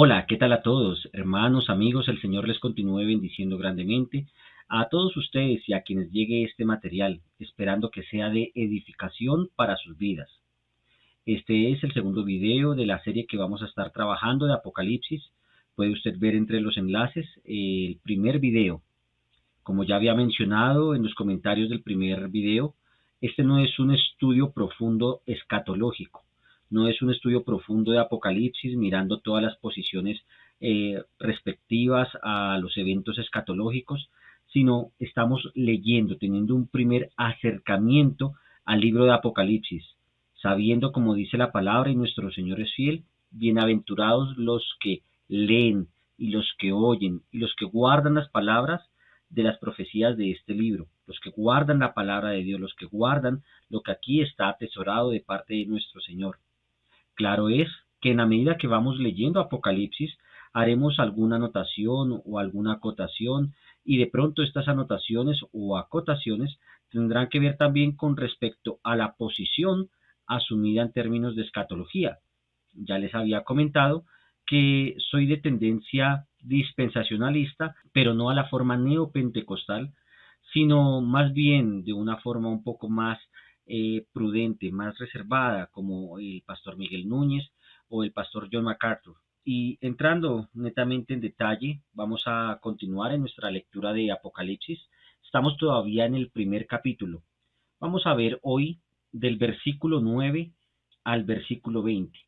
Hola, ¿qué tal a todos? Hermanos, amigos, el Señor les continúe bendiciendo grandemente a todos ustedes y a quienes llegue este material, esperando que sea de edificación para sus vidas. Este es el segundo video de la serie que vamos a estar trabajando de Apocalipsis. Puede usted ver entre los enlaces el primer video. Como ya había mencionado en los comentarios del primer video, este no es un estudio profundo escatológico, no es un estudio profundo de Apocalipsis mirando todas las posiciones respectivas a los eventos escatológicos, sino estamos leyendo, teniendo un primer acercamiento al libro de Apocalipsis, sabiendo, como dice la palabra y nuestro Señor es fiel, bienaventurados los que leen y los que oyen y los que guardan las palabras de las profecías de este libro, los que guardan la palabra de Dios, los que guardan lo que aquí está atesorado de parte de nuestro Señor. Claro es que en la medida que vamos leyendo Apocalipsis, haremos alguna anotación o alguna acotación, y de pronto estas anotaciones o acotaciones tendrán que ver también con respecto a la posición asumida en términos de escatología. Ya les había comentado que soy de tendencia dispensacionalista, pero no a la forma neopentecostal, sino más bien de una forma un poco más prudente, más reservada, como el pastor Miguel Núñez o el pastor John MacArthur. Y entrando netamente en detalle, vamos a continuar en nuestra lectura de Apocalipsis. Estamos todavía en el primer capítulo. Vamos a ver hoy del versículo 9 al versículo 20.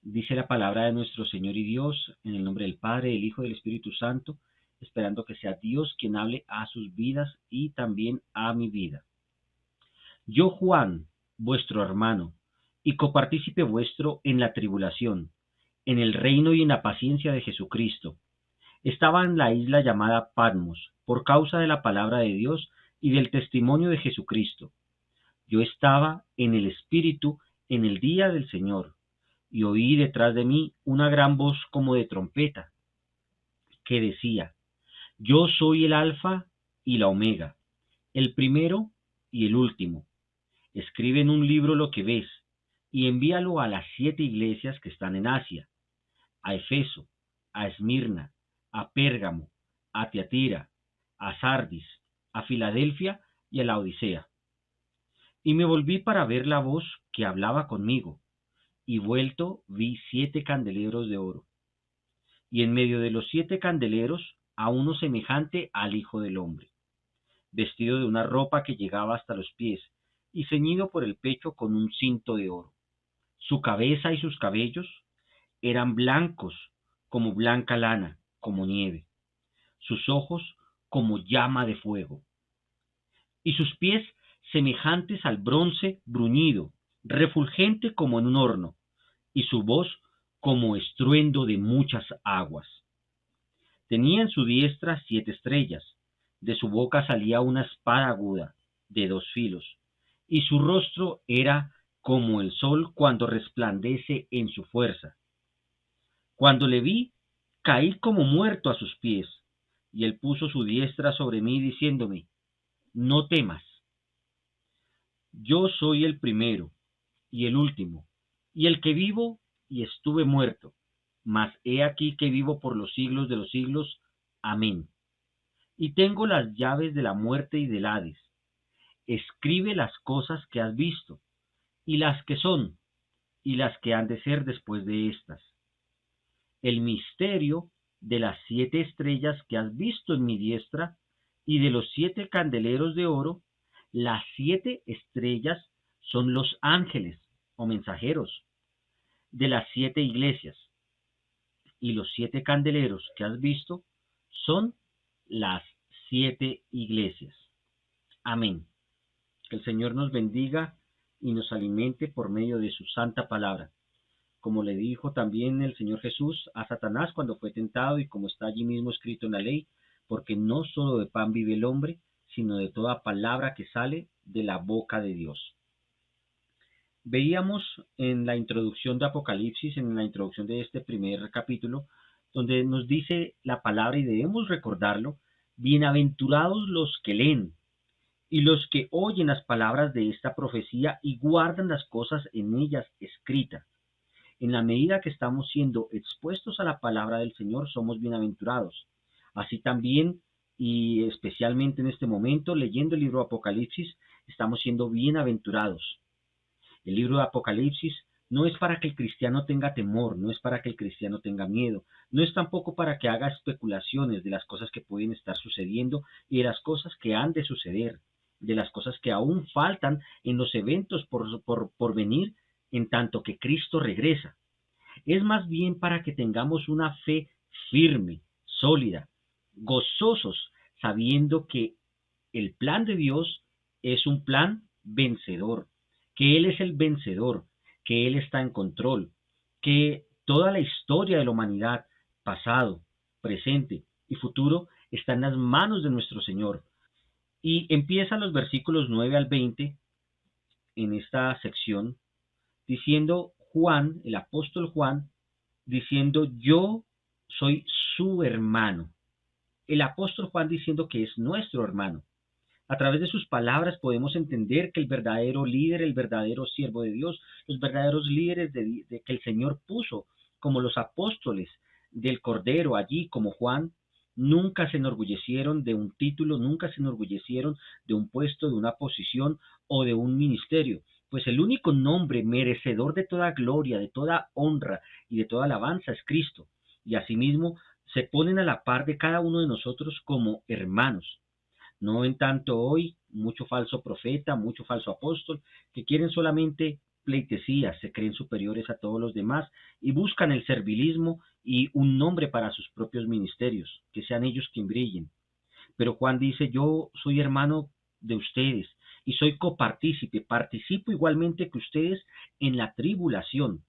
Dice la palabra de nuestro Señor y Dios, en el nombre del Padre, del Hijo y del Espíritu Santo, esperando que sea Dios quien hable a sus vidas y también a mi vida. Yo, Juan, vuestro hermano, y copartícipe vuestro en la tribulación, en el reino y en la paciencia de Jesucristo, estaba en la isla llamada Patmos, por causa de la palabra de Dios y del testimonio de Jesucristo. Yo estaba en el Espíritu en el día del Señor, y oí detrás de mí una gran voz como de trompeta, que decía: Yo soy el Alfa y la Omega, el primero y el último. Escribe en un libro lo que ves, y envíalo a las 7 iglesias que están en Asia: a Efeso, a Esmirna, a Pérgamo, a Tiatira, a Sardis, a Filadelfia y a la Odisea. Y me volví para ver la voz que hablaba conmigo, y vuelto vi 7 candeleros de oro, y en medio de los 7 candeleros a uno semejante al Hijo del Hombre, vestido de una ropa que llegaba hasta los pies, y ceñido por el pecho con un cinto de oro. Su cabeza y sus cabellos eran blancos como blanca lana, como nieve, sus ojos como llama de fuego, y sus pies semejantes al bronce bruñido, refulgente como en un horno, y su voz como estruendo de muchas aguas. Tenía en su diestra 7 estrellas, de su boca salía una espada aguda, de 2 filos, y su rostro era como el sol cuando resplandece en su fuerza. Cuando le vi, caí como muerto a sus pies, y él puso su diestra sobre mí, diciéndome: No temas, yo soy el primero y el último, y el que vivo y estuve muerto, mas he aquí que vivo por los siglos de los siglos. Amén. Y tengo las llaves de la muerte y del Hades. Escribe las cosas que has visto, y las que son, y las que han de ser después de estas. El misterio de las 7 estrellas que has visto en mi diestra, y de los 7 candeleros de oro. Las 7 estrellas son los ángeles o mensajeros de las 7 iglesias, y los 7 candeleros que has visto son las 7 iglesias. Amén. Que el Señor nos bendiga y nos alimente por medio de su santa palabra. Como le dijo también el Señor Jesús a Satanás cuando fue tentado, y como está allí mismo escrito en la ley: porque no solo de pan vive el hombre, sino de toda palabra que sale de la boca de Dios. Veíamos en la introducción de Apocalipsis, en la introducción de este primer capítulo, donde nos dice la palabra, y debemos recordarlo: bienaventurados los que leen y los que oyen las palabras de esta profecía y guardan las cosas en ellas escritas, En la medida que estamos siendo expuestos a la palabra del Señor, somos bienaventurados. Así también, y especialmente en este momento, leyendo el libro de Apocalipsis, estamos siendo bienaventurados. El libro de Apocalipsis no es para que el cristiano tenga temor, no es para que el cristiano tenga miedo, no es tampoco para que haga especulaciones de las cosas que pueden estar sucediendo y de las cosas que han de suceder, de las cosas que aún faltan en los eventos por venir, en tanto que Cristo regresa. Es más bien para que tengamos una fe firme, sólida, gozosos, sabiendo que el plan de Dios es un plan vencedor, que Él es el vencedor, que Él está en control, que toda la historia de la humanidad, pasado, presente y futuro, está en las manos de nuestro Señor. Y empiezan los versículos 9 al 20 en esta sección diciendo Juan, el apóstol Juan, diciendo yo soy su hermano. El apóstol Juan diciendo que es nuestro hermano. A través de sus palabras podemos entender que el verdadero líder, el verdadero siervo de Dios, los verdaderos líderes que el Señor puso, como los apóstoles del Cordero allí, como Juan, nunca se enorgullecieron de un título, nunca se enorgullecieron de un puesto, de una posición o de un ministerio, pues el único nombre merecedor de toda gloria, de toda honra y de toda alabanza es Cristo, y asimismo se ponen a la par de cada uno de nosotros como hermanos. No en tanto hoy, mucho falso profeta, mucho falso apóstol, que quieren solamente pleitesías, se creen superiores a todos los demás y buscan el servilismo y un nombre para sus propios ministerios, que sean ellos quien brillen. Pero Juan dice, yo soy hermano de ustedes y soy copartícipe, participo igualmente que ustedes en la tribulación.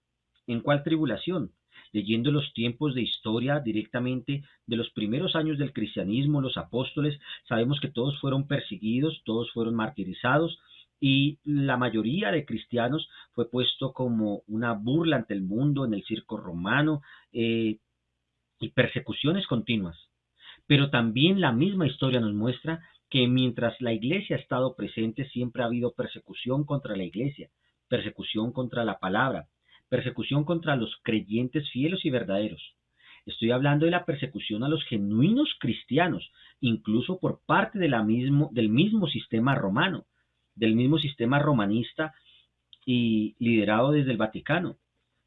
¿En cuál tribulación? Leyendo los tiempos de historia directamente de los primeros años del cristianismo, los apóstoles, sabemos que todos fueron perseguidos, todos fueron martirizados y la mayoría de cristianos fue puesto como una burla ante el mundo en el circo romano y persecuciones continuas. Pero también la misma historia nos muestra que mientras la iglesia ha estado presente, siempre ha habido persecución contra la iglesia, persecución contra la palabra, persecución contra los creyentes fieles y verdaderos. Estoy hablando de la persecución a los genuinos cristianos, incluso por parte del mismo sistema romano, del mismo sistema romanista y liderado desde el Vaticano,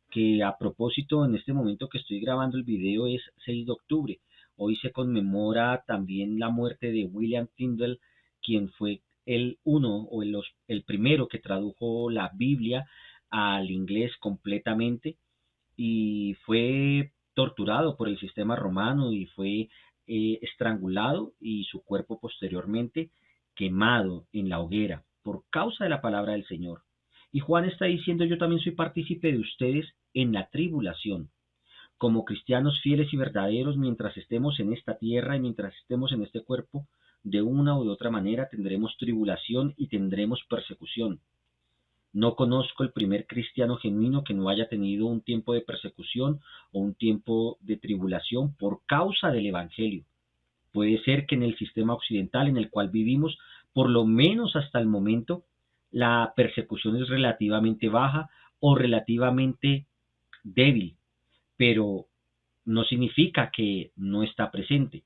que a propósito en este momento que estoy grabando el video es 6 de octubre. Hoy se conmemora también la muerte de William Tyndale, quien fue el primero que tradujo la Biblia al inglés completamente y fue torturado por el sistema romano y fue estrangulado y su cuerpo posteriormente quemado en la hoguera por causa de la palabra del Señor. Y Juan está diciendo, yo también soy partícipe de ustedes en la tribulación. Como cristianos fieles y verdaderos, mientras estemos en esta tierra y mientras estemos en este cuerpo, de una u de otra manera tendremos tribulación y tendremos persecución. No conozco el primer cristiano genuino que no haya tenido un tiempo de persecución o un tiempo de tribulación por causa del Evangelio. Puede ser que en el sistema occidental en el cual vivimos, por lo menos hasta el momento, la persecución es relativamente baja o relativamente débil, pero no significa que no está presente,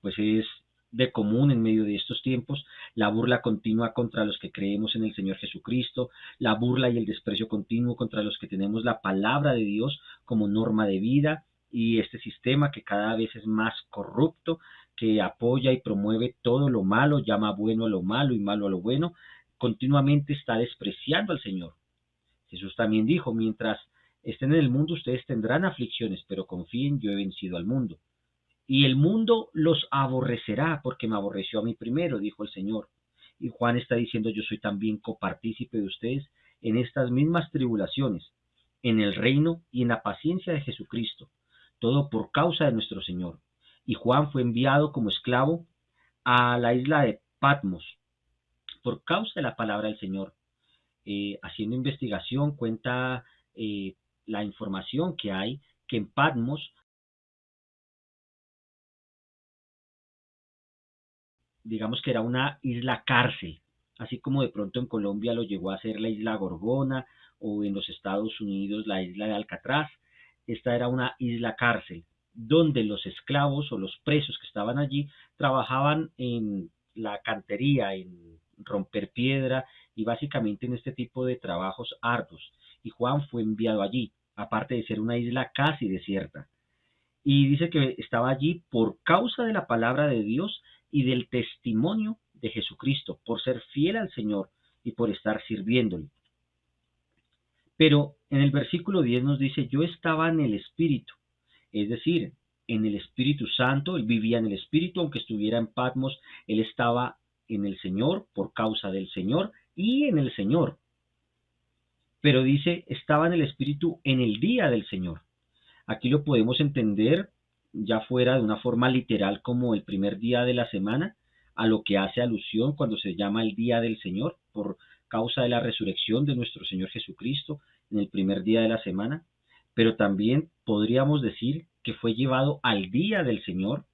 pues es de común en medio de estos tiempos la burla continua contra los que creemos en el Señor Jesucristo, la burla y el desprecio continuo contra los que tenemos la palabra de Dios como norma de vida y este sistema que cada vez es más corrupto, que apoya y promueve todo lo malo, llama bueno a lo malo y malo a lo bueno, continuamente está despreciando al Señor. Jesús también dijo, mientras estén en el mundo ustedes tendrán aflicciones, pero confíen, yo he vencido al mundo. Y el mundo los aborrecerá porque me aborreció a mí primero, dijo el Señor. Y Juan está diciendo, yo soy también copartícipe de ustedes en estas mismas tribulaciones, en el reino y en la paciencia de Jesucristo, todo por causa de nuestro Señor. Y Juan fue enviado como esclavo a la isla de Patmos por causa de la palabra del Señor. Haciendo investigación cuenta la información que hay que en Patmos, digamos que era una isla cárcel, así como de pronto en Colombia lo llegó a ser la isla Gorgona o en los Estados Unidos la isla de Alcatraz. Esta era una isla cárcel donde los esclavos o los presos que estaban allí trabajaban en la cantería, en romper piedra y básicamente en este tipo de trabajos arduos. Y Juan fue enviado allí, aparte de ser una isla casi desierta. Y dice que estaba allí por causa de la palabra de Dios y del testimonio de Jesucristo, por ser fiel al Señor y por estar sirviéndole. Pero en el versículo 10 nos dice, yo estaba en el Espíritu, es decir, en el Espíritu Santo, él vivía en el Espíritu, aunque estuviera en Patmos, él estaba en el Señor, por causa del Señor y en el Señor. Pero dice, estaba en el Espíritu en el día del Señor. Aquí lo podemos entender ya fuera de una forma literal como el primer día de la semana, a lo que hace alusión cuando se llama el día del Señor, por causa de la resurrección de nuestro Señor Jesucristo en el primer día de la semana, pero también podríamos decir que fue llevado al día del Señor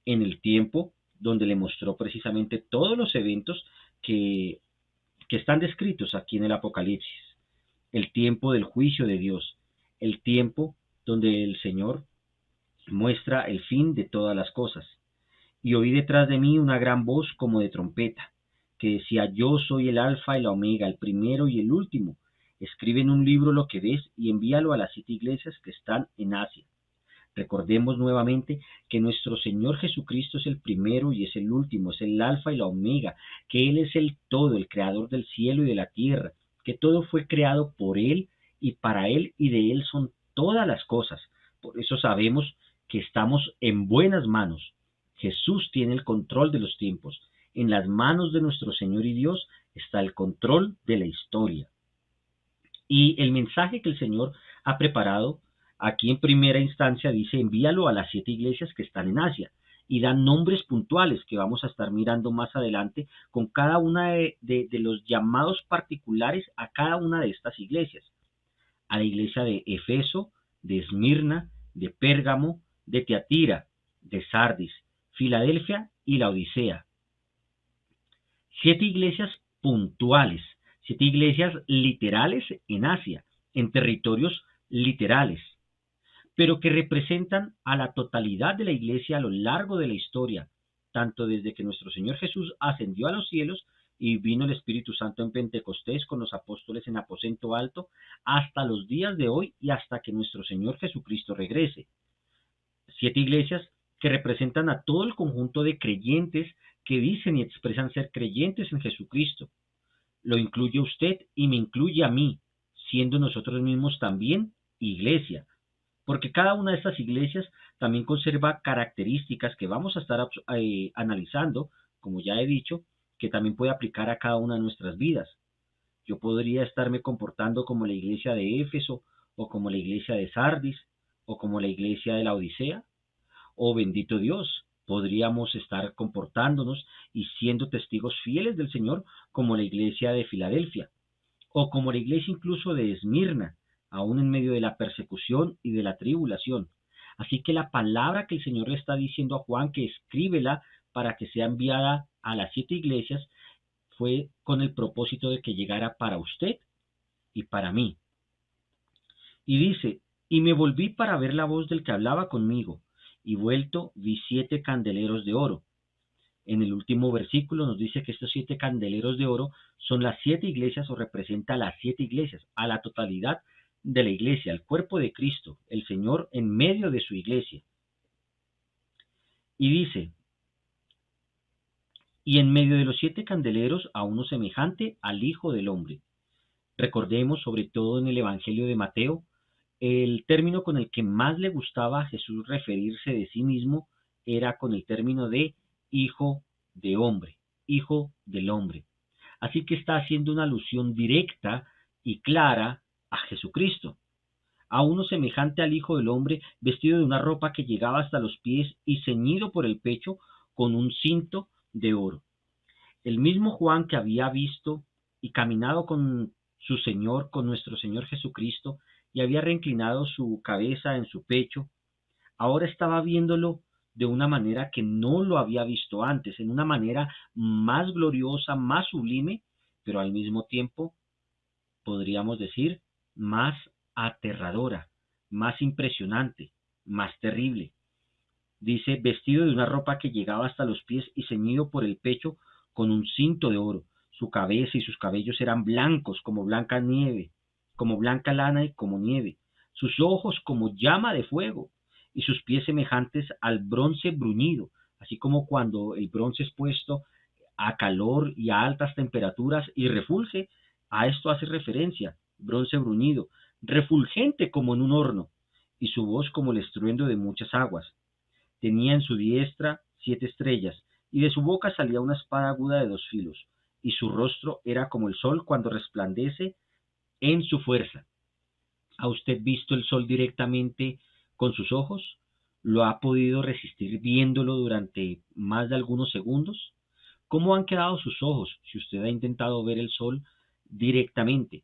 en el tiempo donde le mostró precisamente todos los eventos que están descritos aquí en el Apocalipsis, el tiempo del juicio de Dios, el tiempo donde el Señor muestra el fin de todas las cosas. Y oí detrás de mí una gran voz como de trompeta, que decía, yo soy el alfa y la omega, el primero y el último. Escribe en un libro lo que ves y envíalo a las 7 iglesias que están en Asia. Recordemos nuevamente que nuestro Señor Jesucristo es el primero y es el último, es el alfa y la omega, que Él es el todo, el creador del cielo y de la tierra, que todo fue creado por Él y para Él y de Él son todas las cosas. Por eso sabemos que estamos en buenas manos. Jesús tiene el control de los tiempos. En las manos de nuestro Señor y Dios está el control de la historia. Y el mensaje que el Señor ha preparado, aquí en primera instancia dice, envíalo a las 7 iglesias que están en Asia. Y dan nombres puntuales que vamos a estar mirando más adelante con cada una de los llamados particulares a cada una de estas iglesias. A la iglesia de Efeso, de Esmirna, de Pérgamo, de Teatira, de Sardis, Filadelfia y la Odisea. 7 iglesias puntuales, 7 iglesias literales en Asia, en territorios literales, pero que representan a la totalidad de la iglesia a lo largo de la historia, tanto desde que nuestro Señor Jesús ascendió a los cielos y vino el Espíritu Santo en Pentecostés con los apóstoles en aposento alto, hasta los días de hoy y hasta que nuestro Señor Jesucristo regrese. 7 iglesias que representan a todo el conjunto de creyentes que dicen y expresan ser creyentes en Jesucristo. Lo incluye usted y me incluye a mí, siendo nosotros mismos también iglesia, porque cada una de estas iglesias también conserva características que vamos a estar analizando, como ya he dicho, que también puede aplicar a cada una de nuestras vidas. Yo podría estarme comportando como la iglesia de Éfeso, o como la iglesia de Sardis, o como la iglesia de la Odisea, o bendito Dios, podríamos estar comportándonos y siendo testigos fieles del Señor como la iglesia de Filadelfia, o como la iglesia incluso de Esmirna, aún en medio de la persecución y de la tribulación. Así que la palabra que el Señor le está diciendo a Juan, que escríbela para que sea enviada a las 7 iglesias, fue con el propósito de que llegara para usted y para mí. Y dice, y me volví para ver la voz del que hablaba conmigo, y vuelto vi 7 candeleros de oro. En el último versículo nos dice que estos 7 candeleros de oro son las 7 iglesias o representa a las 7 iglesias, a la totalidad de la iglesia, el cuerpo de Cristo, el Señor en medio de su iglesia. Y dice, y en medio de los 7 candeleros a uno semejante al Hijo del Hombre. Recordemos, sobre todo en el Evangelio de Mateo, el término con el que más le gustaba a Jesús referirse de sí mismo era con el término de Hijo de Hombre, Hijo del Hombre. Así que está haciendo una alusión directa y clara a Jesucristo, a uno semejante al Hijo del Hombre, vestido de una ropa que llegaba hasta los pies y ceñido por el pecho con un cinto de oro. El mismo Juan que había visto y caminado con su Señor, con nuestro Señor Jesucristo, y había reinclinado su cabeza en su pecho, ahora estaba viéndolo de una manera que no lo había visto antes, en una manera más gloriosa, más sublime, pero al mismo tiempo, podríamos decir, más aterradora, más impresionante, más terrible. Dice, vestido de una ropa que llegaba hasta los pies y ceñido por el pecho con un cinto de oro. Su cabeza y sus cabellos eran blancos como blanca nieve, como blanca lana y como nieve. Sus ojos como llama de fuego y sus pies semejantes al bronce bruñido, así como cuando el bronce es puesto a calor y a altas temperaturas y refulge, a esto hace referencia, bronce bruñido, refulgente como en un horno, y su voz como el estruendo de muchas aguas. Tenía en su diestra 7 estrellas, y de su boca salía una espada aguda de 2 filos, y su rostro era como el sol cuando resplandece en su fuerza. ¿Ha usted visto el sol directamente con sus ojos? ¿Lo ha podido resistir viéndolo durante más de algunos segundos? ¿Cómo han quedado sus ojos si usted ha intentado ver el sol directamente?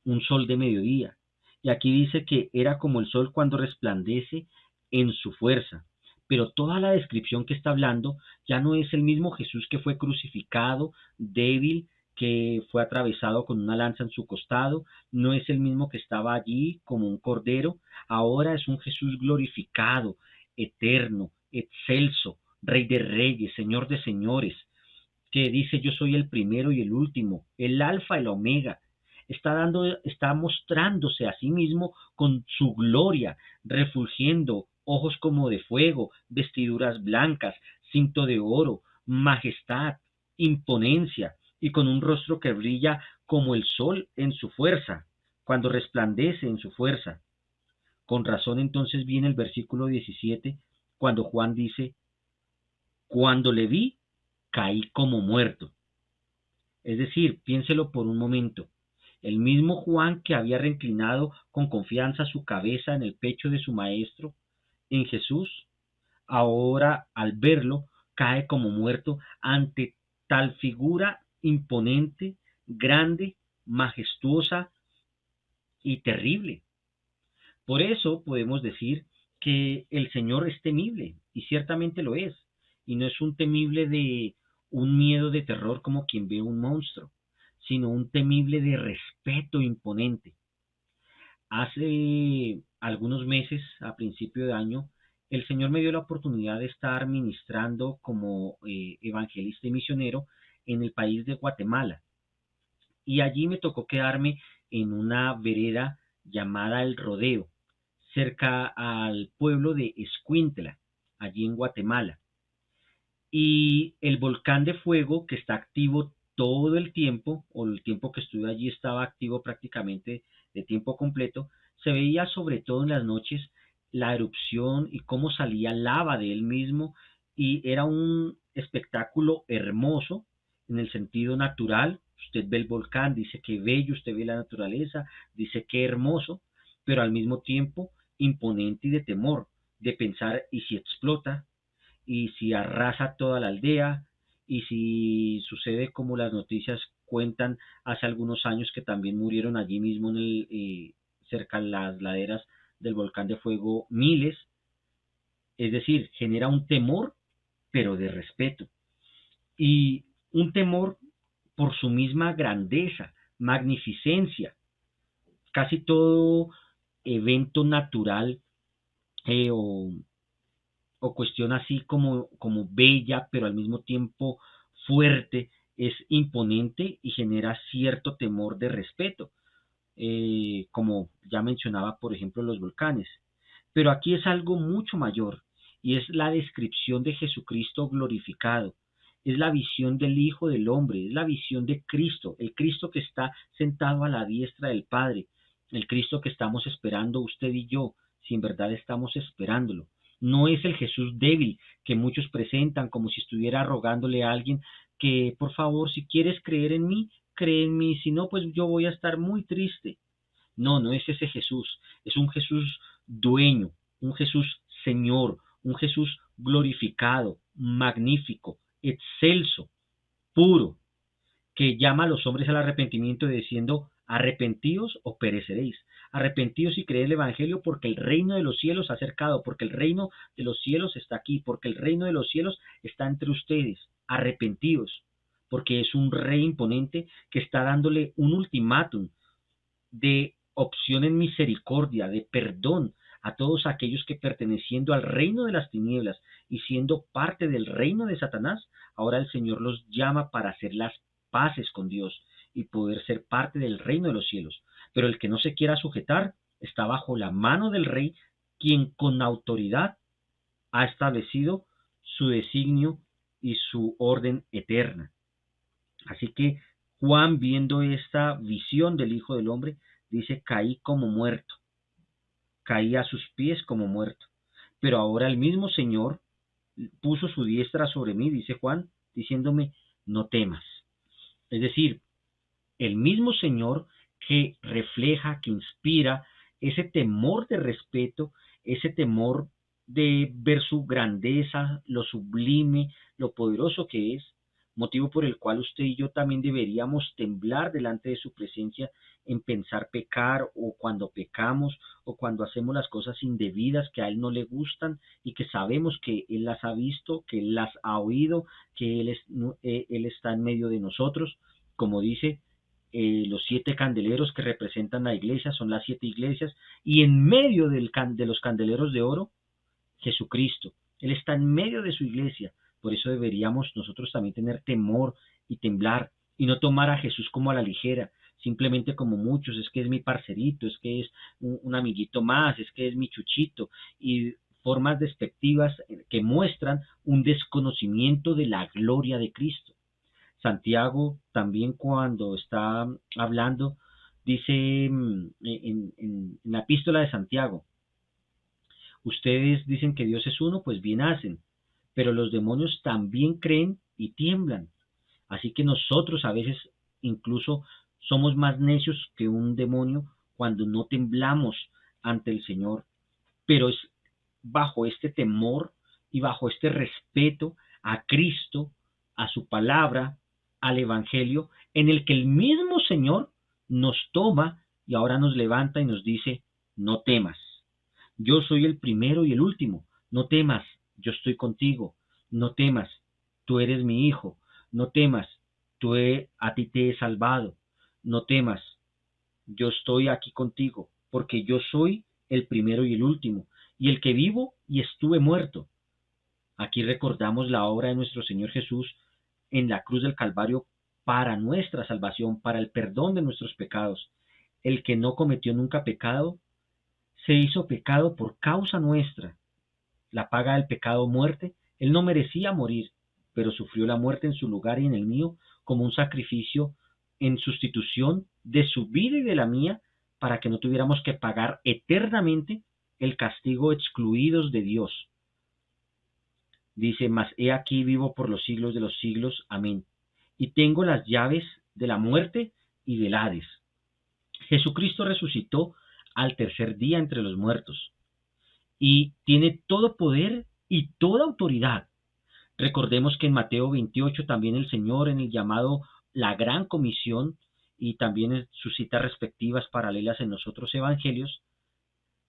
Un sol de mediodía. Y aquí dice que era como el sol cuando resplandece en su fuerza. Pero toda la descripción que está hablando ya no es el mismo Jesús que fue crucificado, débil, que fue atravesado con una lanza en su costado, no es el mismo que estaba allí como un cordero, ahora es un Jesús glorificado, eterno, excelso, Rey de reyes, Señor de señores, que dice yo soy el primero y el último, el alfa y el omega. Está mostrándose a sí mismo con su gloria, refulgiendo, ojos como de fuego, vestiduras blancas, cinto de oro, majestad, imponencia, y con un rostro que brilla como el sol en su fuerza, cuando resplandece en su fuerza. Con razón entonces viene el versículo 17, cuando Juan dice, cuando le vi, caí como muerto. Es decir, piénselo por un momento. El mismo Juan que había reclinado con confianza su cabeza en el pecho de su maestro, en Jesús, ahora al verlo cae como muerto ante tal figura imponente, grande, majestuosa y terrible. Por eso podemos decir que el Señor es temible, y ciertamente lo es, y no es un temible de un miedo de terror como quien ve un monstruo, sino un temible de respeto imponente. Hace algunos meses, a principio de año, el Señor me dio la oportunidad de estar ministrando como evangelista y misionero en el país de Guatemala. Y allí me tocó quedarme en una vereda llamada El Rodeo, cerca al pueblo de Escuintla, allí en Guatemala. Y el volcán de fuego que está activo todo el tiempo, o el tiempo que estuve allí estaba activo prácticamente de tiempo completo, se veía sobre todo en las noches la erupción y cómo salía lava de él mismo, y era un espectáculo hermoso en el sentido natural. Usted ve el volcán, dice que bello, usted ve la naturaleza, dice que hermoso, pero al mismo tiempo imponente y de temor, de pensar, ¿y si explota? ¿Y si arrasa toda la aldea? ¿Y si sucede como las noticias cuentan hace algunos años que también murieron allí mismo cerca de las laderas del volcán de fuego miles? Es decir, genera un temor, pero de respeto. Y un temor por su misma grandeza, magnificencia. Casi todo evento natural o cuestión así como bella, pero al mismo tiempo fuerte, es imponente y genera cierto temor de respeto, como ya mencionaba, por ejemplo, los volcanes. Pero aquí es algo mucho mayor, y es la descripción de Jesucristo glorificado, es la visión del Hijo del Hombre, es la visión de Cristo, el Cristo que está sentado a la diestra del Padre, el Cristo que estamos esperando usted y yo, si en verdad estamos esperándolo. No es el Jesús débil que muchos presentan como si estuviera rogándole a alguien que por favor, si quieres creer en mí, cree en mí, si no, pues yo voy a estar muy triste. No, no es ese Jesús, es un Jesús dueño, un Jesús Señor, un Jesús glorificado, magnífico, excelso, puro, que llama a los hombres al arrepentimiento diciendo, Arrepentíos o pereceréis. Arrepentíos y creed el Evangelio, porque el reino de los cielos se ha acercado, porque el reino de los cielos está aquí, porque el reino de los cielos está entre ustedes. Arrepentíos, porque es un rey imponente que está dándole un ultimátum de opción en misericordia, de perdón a todos aquellos que, perteneciendo al reino de las tinieblas y siendo parte del reino de Satanás, ahora el Señor los llama para hacer las paces con Dios y poder ser parte del reino de los cielos. Pero el que no se quiera sujetar está bajo la mano del rey, quien con autoridad ha establecido su designio y su orden eterna. Así que Juan, viendo esta visión del Hijo del Hombre, dice: caí como muerto, caí a sus pies como muerto. Pero ahora el mismo Señor puso su diestra sobre mí, dice Juan, diciéndome: no temas. Es decir, el mismo Señor que refleja, que inspira ese temor de respeto, ese temor de ver su grandeza, lo sublime, lo poderoso que es, motivo por el cual usted y yo también deberíamos temblar delante de su presencia en pensar pecar, o cuando pecamos, o cuando hacemos las cosas indebidas que a Él no le gustan y que sabemos que Él las ha visto, que Él las ha oído, que Él está en medio de nosotros, como dice. Los 7 candeleros que representan la iglesia son las 7 iglesias, y en medio de los candeleros de oro, Jesucristo. Él está en medio de su iglesia. Por eso deberíamos nosotros también tener temor y temblar, y no tomar a Jesús como a la ligera, simplemente como muchos: es que es mi parcerito, es que es un amiguito más, es que es mi chuchito, y formas despectivas que muestran un desconocimiento de la gloria de Cristo. Santiago también, cuando está hablando, dice en la epístola de Santiago: ustedes dicen que Dios es uno, pues bien hacen, pero los demonios también creen y tiemblan. Así que nosotros a veces incluso somos más necios que un demonio cuando no temblamos ante el Señor, pero es bajo este temor y bajo este respeto a Cristo, a su palabra, al Evangelio, en el que el mismo Señor nos toma y ahora nos levanta y nos dice: no temas, yo soy el primero y el último, no temas, yo estoy contigo, no temas, tú eres mi hijo, no temas, a ti te he salvado, no temas, yo estoy aquí contigo, porque yo soy el primero y el último, y el que vivo y estuve muerto. Aquí recordamos la obra de nuestro Señor Jesús en la cruz del Calvario para nuestra salvación, para el perdón de nuestros pecados. El que no cometió nunca pecado, se hizo pecado por causa nuestra. La paga del pecado, muerte. Él no merecía morir, pero sufrió la muerte en su lugar y en el mío, como un sacrificio en sustitución de su vida y de la mía, para que no tuviéramos que pagar eternamente el castigo, excluidos de Dios. Dice: mas he aquí vivo por los siglos de los siglos. Amén. Y tengo las llaves de la muerte y del Hades. Jesucristo resucitó al tercer día entre los muertos y tiene todo poder y toda autoridad. Recordemos que en Mateo 28 también el Señor, en el llamado la Gran Comisión, y también en sus citas respectivas paralelas en los otros evangelios,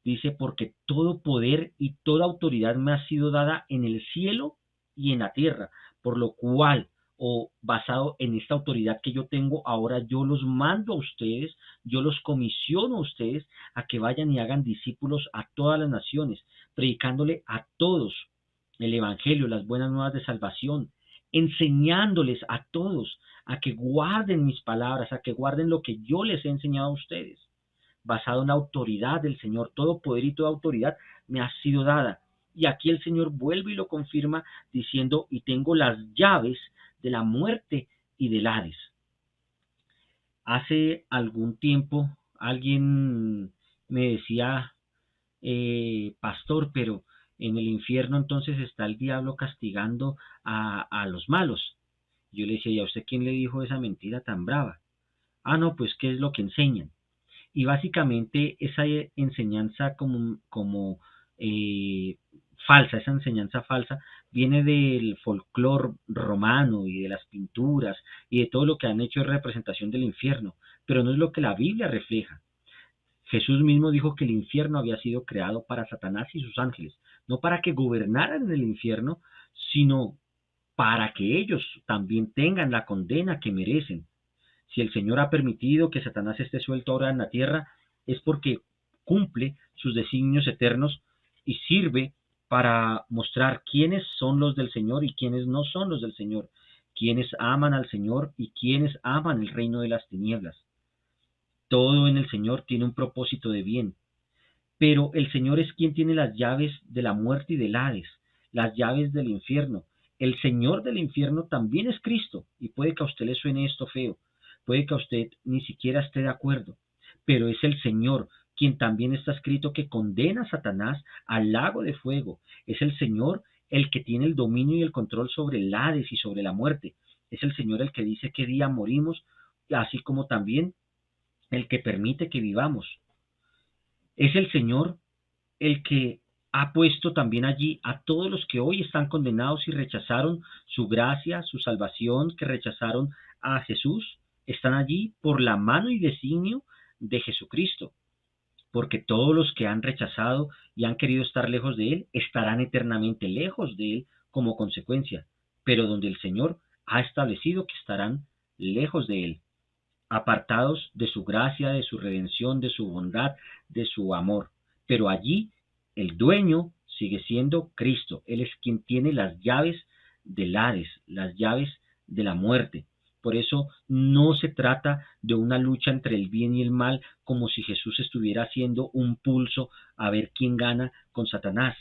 dice: porque todo poder y toda autoridad me ha sido dada en el cielo y en la tierra, por lo cual, o basado en esta autoridad que yo tengo, ahora yo los mando a ustedes, yo los comisiono a ustedes a que vayan y hagan discípulos a todas las naciones, predicándole a todos el Evangelio, las buenas nuevas de salvación, enseñándoles a todos a que guarden mis palabras, a que guarden lo que yo les he enseñado a ustedes, basado en la autoridad del Señor. Todo poder y toda autoridad me ha sido dada. Y aquí el Señor vuelve y lo confirma diciendo: y tengo las llaves de la muerte y del Hades. Hace algún tiempo alguien me decía: pastor, pero en el infierno entonces está el diablo castigando a los malos. Yo le decía: ¿y a usted quién le dijo esa mentira tan brava? Ah, no, pues ¿qué es lo que enseñan? Y básicamente esa enseñanza eh, falsa, esa enseñanza falsa, viene del folclore romano y de las pinturas y de todo lo que han hecho en representación del infierno. pero no es lo que la Biblia refleja. Jesús mismo dijo que el infierno había sido creado para Satanás y sus ángeles, no para que gobernaran en el infierno, sino para que ellos también tengan la condena que merecen. Si el Señor ha permitido que Satanás esté suelto ahora en la tierra, es porque cumple sus designios eternos y sirve para mostrar quiénes son los del Señor y quiénes no son los del Señor, quiénes aman al Señor y quiénes aman el reino de las tinieblas. Todo en el Señor tiene un propósito de bien, pero el Señor es quien tiene las llaves de la muerte y del Hades, las llaves del infierno. El Señor del infierno también es Cristo, y puede que a usted le suene esto feo, puede que a usted ni siquiera esté de acuerdo, pero es el Señor quien también está escrito que condena a Satanás al lago de fuego. Es el Señor el que tiene el dominio y el control sobre el Hades y sobre la muerte. Es el Señor el que dice qué día morimos, así como también el que permite que vivamos. Es el Señor el que ha puesto también allí a todos los que hoy están condenados y rechazaron su gracia, su salvación, que rechazaron a Jesús, están allí por la mano y designio de Jesucristo, porque todos los que han rechazado y han querido estar lejos de Él estarán eternamente lejos de Él como consecuencia, pero donde el Señor ha establecido que estarán lejos de Él, apartados de su gracia, de su redención, de su bondad, de su amor. Pero allí el dueño sigue siendo Cristo. Él es quien tiene las llaves del Hades, las llaves de la muerte. Por eso no se trata de una lucha entre el bien y el mal, como si Jesús estuviera haciendo un pulso a ver quién gana con Satanás.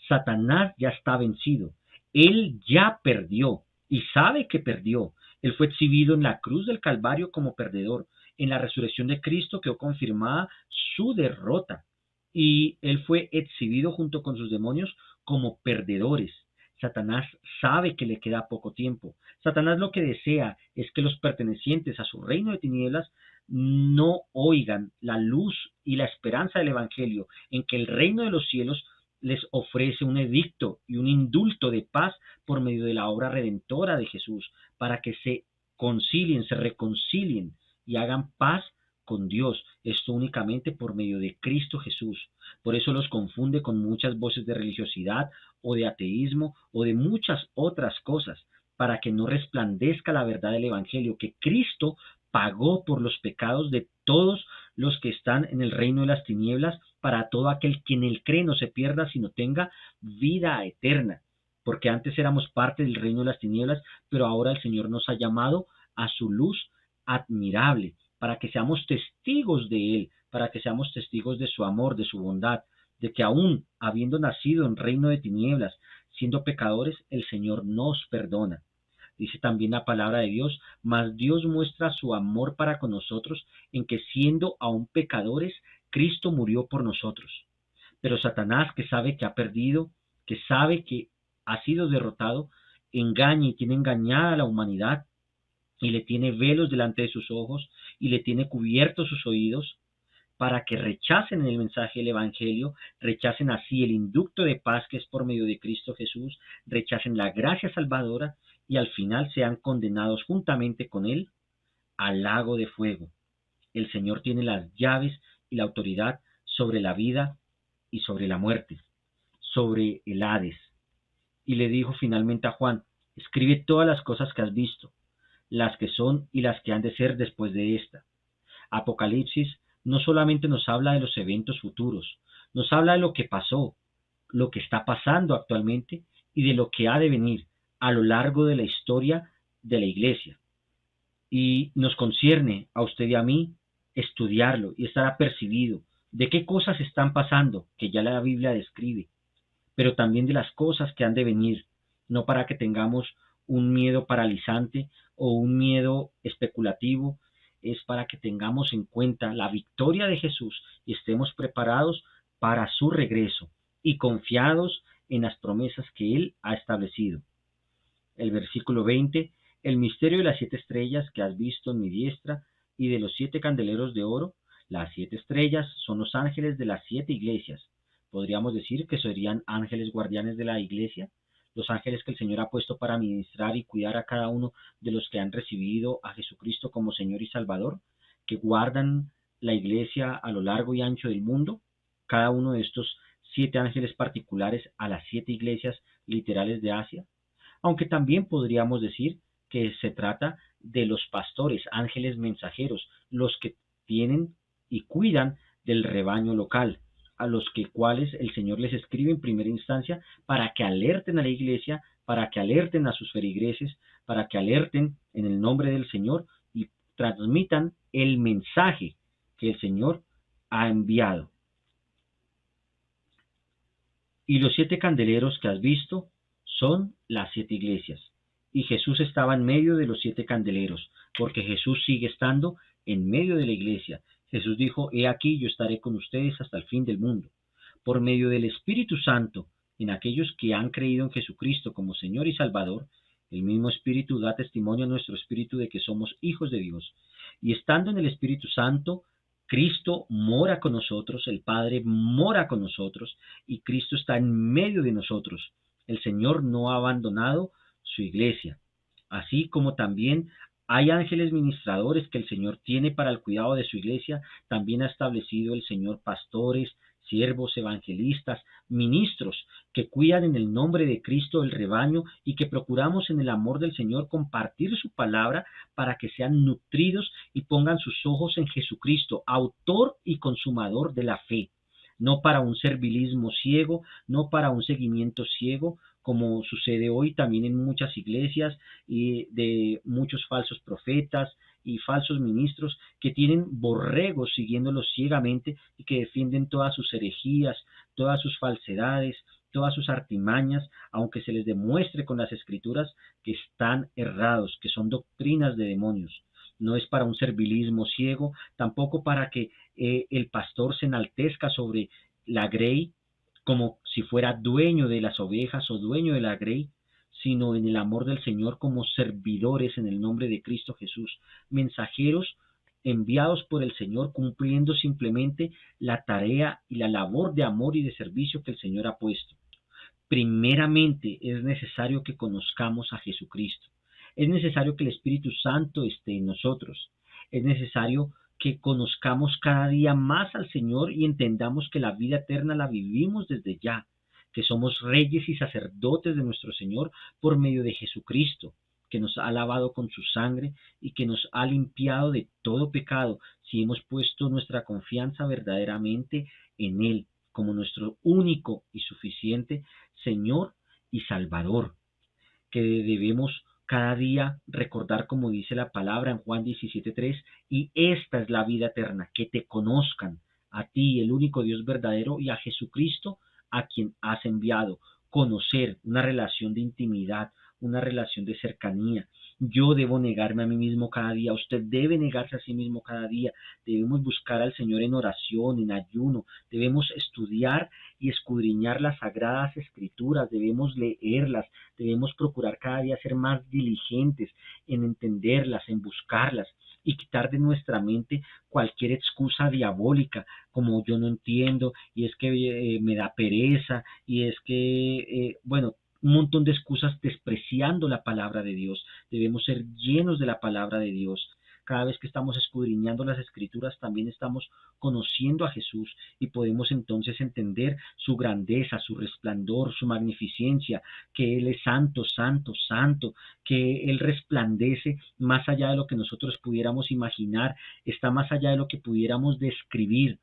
Satanás ya está vencido. Él ya perdió y sabe que perdió. Él fue exhibido en la cruz del Calvario como perdedor. En la resurrección de Cristo quedó confirmada su derrota y él fue exhibido junto con sus demonios como perdedores. Satanás sabe que le queda poco tiempo. Satanás lo que desea es que los pertenecientes a su reino de tinieblas no oigan la luz y la esperanza del Evangelio, en que el reino de los cielos les ofrece un edicto y un indulto de paz por medio de la obra redentora de Jesús, para que se concilien, se reconcilien y hagan paz con Dios. Esto únicamente por medio de Cristo Jesús. Por eso los confunde con muchas voces de religiosidad o de ateísmo o de muchas otras cosas, para que no resplandezca la verdad del Evangelio, que Cristo pagó por los pecados de todos los que están en el reino de las tinieblas, para todo aquel que en él cree no se pierda, sino tenga vida eterna. Porque antes éramos parte del reino de las tinieblas, pero ahora el Señor nos ha llamado a su luz admirable, para que seamos testigos de Él, para que seamos testigos de su amor, de su bondad, de que aún habiendo nacido en reino de tinieblas, siendo pecadores, el Señor nos perdona. Dice también la palabra de Dios, mas Dios muestra su amor para con nosotros en que siendo aún pecadores, Cristo murió por nosotros. Pero Satanás, que sabe que ha perdido, que sabe que ha sido derrotado, engaña y tiene engañada a la humanidad y le tiene velos delante de sus ojos y le tiene cubiertos sus oídos para que rechacen el mensaje del Evangelio, rechacen así el inducto de paz que es por medio de Cristo Jesús, rechacen la gracia salvadora y al final sean condenados juntamente con Él al lago de fuego. El Señor tiene las llaves y la autoridad sobre la vida y sobre la muerte, sobre el Hades. Y le dijo finalmente a Juan, escribe todas las cosas que has visto, las que son y las que han de ser después de esta. Apocalipsis no solamente nos habla de los eventos futuros, nos habla de lo que pasó, lo que está pasando actualmente y de lo que ha de venir a lo largo de la historia de la Iglesia. Y nos concierne a usted y a mí estudiarlo y estar apercibido de qué cosas están pasando, que ya la Biblia describe, pero también de las cosas que han de venir, no para que tengamos un miedo paralizante o un miedo especulativo, es para que tengamos en cuenta la victoria de Jesús y estemos preparados para su regreso y confiados en las promesas que Él ha establecido. El versículo 20, el misterio de las 7 estrellas que has visto en mi diestra y de los 7 candeleros de oro. Las 7 estrellas son los ángeles de las 7 iglesias. Podríamos decir que serían ángeles guardianes de la iglesia, los ángeles que el Señor ha puesto para ministrar y cuidar a cada uno de los que han recibido a Jesucristo como Señor y Salvador. que guardan la iglesia a lo largo y ancho del mundo, cada uno de estos 7 ángeles particulares a las 7 iglesias literales de Asia, aunque también podríamos decir que se trata de los pastores, ángeles mensajeros, los que tienen y cuidan del rebaño local, a los que cuales el Señor les escribe en primera instancia para que alerten a la iglesia, para que alerten a sus feligreses, para que alerten en el nombre del Señor y transmitan el mensaje que el Señor ha enviado. Y los 7 candeleros que has visto son las 7 iglesias. Y Jesús estaba en medio de los 7 candeleros, porque Jesús sigue estando en medio de la iglesia. Jesús dijo, he aquí yo estaré con ustedes hasta el fin del mundo. Por medio del Espíritu Santo, en aquellos que han creído en Jesucristo como Señor y Salvador, el mismo Espíritu da testimonio a nuestro espíritu de que somos hijos de Dios. Y estando en el Espíritu Santo, Cristo mora con nosotros, el Padre mora con nosotros y Cristo está en medio de nosotros. El Señor no ha abandonado su iglesia. Así como también hay ángeles ministradores que el Señor tiene para el cuidado de su iglesia, también ha establecido el Señor pastores, siervos, evangelistas, ministros que cuidan en el nombre de Cristo el rebaño y que procuramos en el amor del Señor compartir su palabra para que sean nutridos y pongan sus ojos en Jesucristo, autor y consumador de la fe, no para un servilismo ciego, no para un seguimiento ciego, como sucede hoy también en muchas iglesias y de muchos falsos profetas y falsos ministros que tienen borregos siguiéndolos ciegamente y que defienden todas sus herejías, todas sus falsedades, todas sus artimañas, aunque se les demuestre con las escrituras que están errados, que son doctrinas de demonios. No es para un servilismo ciego, tampoco para que el pastor se enaltezca sobre la grey como si fuera dueño de las ovejas o dueño de la grey, sino en el amor del Señor como servidores en el nombre de Cristo Jesús, mensajeros enviados por el Señor cumpliendo simplemente la tarea y la labor de amor y de servicio que el Señor ha puesto. Primeramente es necesario que conozcamos a Jesucristo. Es necesario que el Espíritu Santo esté en nosotros. Es necesario que conozcamos cada día más al Señor y entendamos que la vida eterna la vivimos desde ya, que somos reyes y sacerdotes de nuestro Señor por medio de Jesucristo, que nos ha lavado con su sangre y que nos ha limpiado de todo pecado si hemos puesto nuestra confianza verdaderamente en Él como nuestro único y suficiente Señor y Salvador, que debemos cada día recordar como dice la palabra en Juan 17:3, y esta es la vida eterna, que te conozcan a ti, el único Dios verdadero, y a Jesucristo, a quien has enviado. Conocer, una relación de intimidad, una relación de cercanía. Yo debo negarme a mí mismo cada día, usted debe negarse a sí mismo cada día. Debemos buscar al Señor en oración, en ayuno, debemos estudiar y escudriñar las sagradas escrituras, debemos leerlas, debemos procurar cada día ser más diligentes en entenderlas, en buscarlas y quitar de nuestra mente cualquier excusa diabólica, como yo no entiendo, y es que me da pereza, y es que, bueno, un montón de excusas despreciando la palabra de Dios. Debemos ser llenos de la palabra de Dios. Cada vez que estamos escudriñando las escrituras, también estamos conociendo a Jesús y podemos entonces entender su grandeza, su resplandor, su magnificencia, que Él es santo, santo, santo, que Él resplandece más allá de lo que nosotros pudiéramos imaginar, está más allá de lo que pudiéramos describir.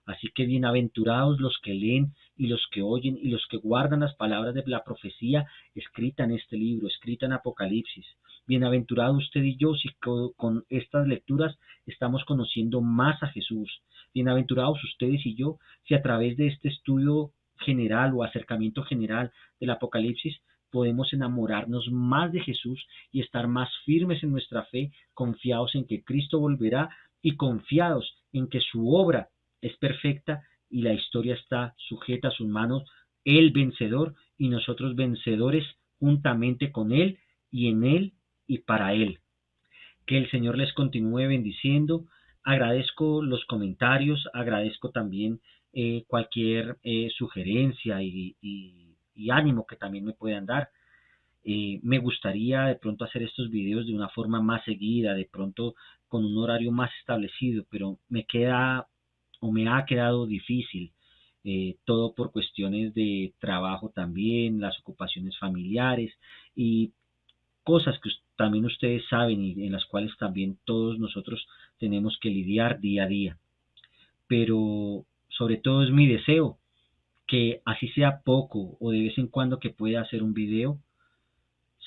Así que bienaventurados los que leen y los que oyen y los que guardan las palabras de la profecía escrita en este libro, escrita en Apocalipsis. Bienaventurado usted y yo si con estas lecturas estamos conociendo más a Jesús. Bienaventurados ustedes y yo si a través de este estudio general o acercamiento general del Apocalipsis podemos enamorarnos más de Jesús y estar más firmes en nuestra fe, confiados en que Cristo volverá y confiados en que su obra es perfecta y la historia está sujeta a sus manos, el vencedor y nosotros vencedores juntamente con Él y en Él y para Él. Que el Señor les continúe bendiciendo. Agradezco los comentarios, agradezco también cualquier sugerencia y ánimo que también me puedan dar. Me gustaría de pronto hacer estos videos de una forma más seguida, de pronto con un horario más establecido, pero me ha quedado difícil, todo por cuestiones de trabajo también, las ocupaciones familiares y cosas que también ustedes saben y en las cuales también todos nosotros tenemos que lidiar día a día. Pero sobre todo es mi deseo que así sea poco o de vez en cuando que pueda hacer un video,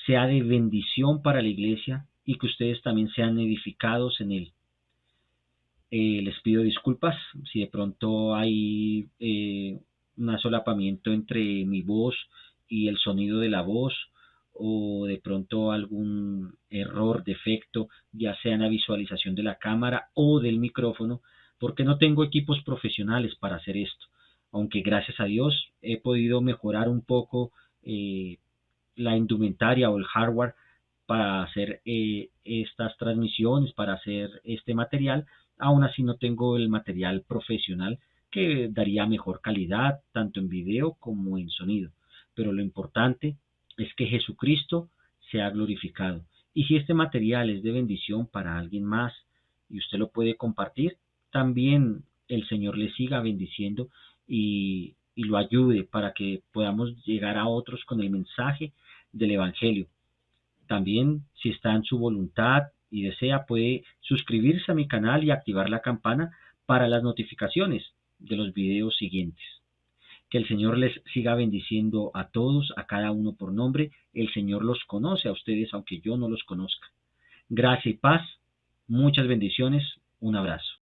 sea de bendición para la iglesia y que ustedes también sean edificados en él. Les pido disculpas si de pronto hay un solapamiento entre mi voz y el sonido de la voz o de pronto algún error, defecto, ya sea en la visualización de la cámara o del micrófono, porque no tengo equipos profesionales para hacer esto. Aunque gracias a Dios he podido mejorar un poco eh, la indumentaria o el hardware para hacer estas transmisiones, para hacer este material. Aún así no tengo el material profesional que daría mejor calidad tanto en video como en sonido. Pero lo importante es que Jesucristo sea glorificado. Y si este material es de bendición para alguien más y usted lo puede compartir, también el Señor le siga bendiciendo y lo ayude para que podamos llegar a otros con el mensaje del Evangelio. También, si está en su voluntad y desea, puede suscribirse a mi canal y activar la campana para las notificaciones de los videos siguientes. Que el Señor les siga bendiciendo a todos, a cada uno por nombre. El Señor los conoce a ustedes, aunque yo no los conozca. Gracia y paz, muchas bendiciones, un abrazo.